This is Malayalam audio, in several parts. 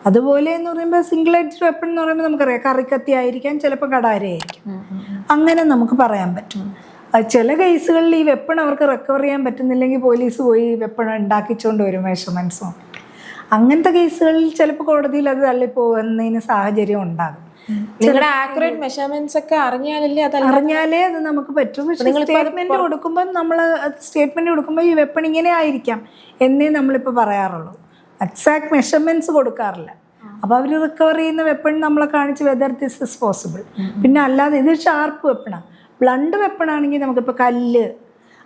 അതുപോലെ എന്ന് പറയുമ്പോൾ സിംഗിൾ എഡ്ജ് വെപ്പൺ എന്ന് പറയുമ്പോൾ നമുക്കറിയാം കറിക്കത്തി ആയിരിക്കാം, ചിലപ്പോൾ കടാരയായിരിക്കും, അങ്ങനെ നമുക്ക് പറയാൻ പറ്റും. ചില കേസുകളിൽ ഈ വെപ്പൺ അവർക്ക് റിക്കവർ ചെയ്യാൻ പറ്റുന്നില്ലെങ്കിൽ പോലീസ് പോയി വെപ്പൺ ഉണ്ടാക്കിച്ചുകൊണ്ട് വരും മെഷർമെൻറ്റ്സും. അങ്ങനത്തെ കേസുകളിൽ ചിലപ്പോൾ കോടതിയിൽ അത് തള്ളിപ്പോകുന്നതിന് സാഹചര്യം ഉണ്ടാകും. ആക്യുറേറ്റ് മെഷർമെന്റ്സ് ഒക്കെ അറിഞ്ഞാലേ അത് നമുക്ക് പറ്റും. പക്ഷേ സ്റ്റേറ്റ്മെന്റ് കൊടുക്കുമ്പോൾ ഈ വെപ്പൺ ഇങ്ങനെ ആയിരിക്കാം എന്നേ നമ്മളിപ്പോൾ പറയാറുള്ളൂ. എക്സാക്ട് മെഷർമെന്റ്സ് കൊടുക്കാറില്ല. അപ്പോൾ അവർ റിക്കവർ ചെയ്യുന്ന വെപ്പൺ നമ്മളെ കാണിച്ച് വെദർ ദിസ് ഇസ് പോസിബിൾ. പിന്നെ അല്ലാതെ ഇത് ഷാർപ്പ് വെപ്പണാണ്. ബ്ലണ്ട് വെപ്പണാണെങ്കിൽ നമുക്കിപ്പോൾ കല്ല്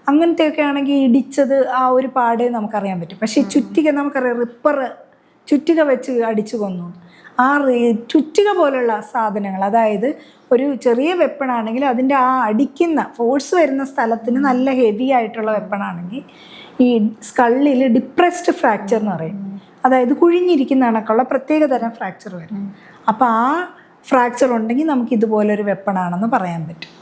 അങ്ങനത്തെയൊക്കെ ആണെങ്കിൽ ഇടിച്ചത് ആ ഒരു പാടേ നമുക്കറിയാൻ പറ്റും. പക്ഷേ ചുറ്റിക നമുക്കറിയാം, റിപ്പർ ചുറ്റിക വെച്ച് അടിച്ചു കൊന്നു. ആ ചുറ്റിക പോലുള്ള സാധനങ്ങൾ, അതായത് ഒരു ചെറിയ വെപ്പണാണെങ്കിൽ അതിൻ്റെ ആ അടിക്കുന്ന ഫോഴ്സ് വരുന്ന സ്ഥലത്തിന് നല്ല ഹെവി ആയിട്ടുള്ള വെപ്പണാണെങ്കിൽ ഈ സ്കള്ളിൽ ഡിപ്രസ്ഡ് ഫ്രാക്ചർ എന്ന് പറയും. അതായത് കുഴിഞ്ഞിരിക്കുന്ന കണക്കുള്ള പ്രത്യേക തരം ഫ്രാക്ചർ വരും. അപ്പോൾ ആ ഫ്രാക്ചർ ഉണ്ടെങ്കിൽ നമുക്ക് ഇതുപോലൊരു വെപ്പണാണെന്ന് പറയാൻ പറ്റും.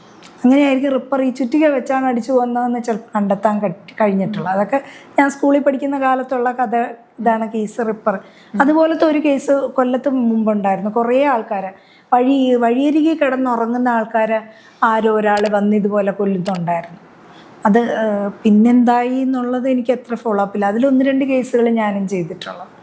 അങ്ങനെയായിരിക്കും റിപ്പർ ഈ ചുറ്റിക വെച്ചാണ് അടിച്ചു വന്നതെന്ന് ചിലപ്പോൾ കണ്ടെത്താൻ കഴിഞ്ഞിട്ടുള്ളത്. അതൊക്കെ ഞാൻ സ്കൂളിൽ പഠിക്കുന്ന കാലത്തുള്ള കഥ. ഇതാണ് കേസ് റിപ്പർ. അതുപോലത്തെ ഒരു കേസ് കൊല്ലത്ത് മുമ്പുണ്ടായിരുന്നു. കുറേ ആൾക്കാരെ വഴിയരികെ കിടന്നുറങ്ങുന്ന ആൾക്കാരെ ആരോ ഒരാൾ വന്ന് ഇതുപോലെ കൊല്ലുന്നുണ്ടായിരുന്നു. അത് പിന്നെന്തായി എന്നുള്ളത് എനിക്ക് എത്ര ഫോളോ അപ്പില്ല. അതിൽ 1-2 കേസുകൾ ഞാനും ചെയ്തിട്ടുള്ളത്.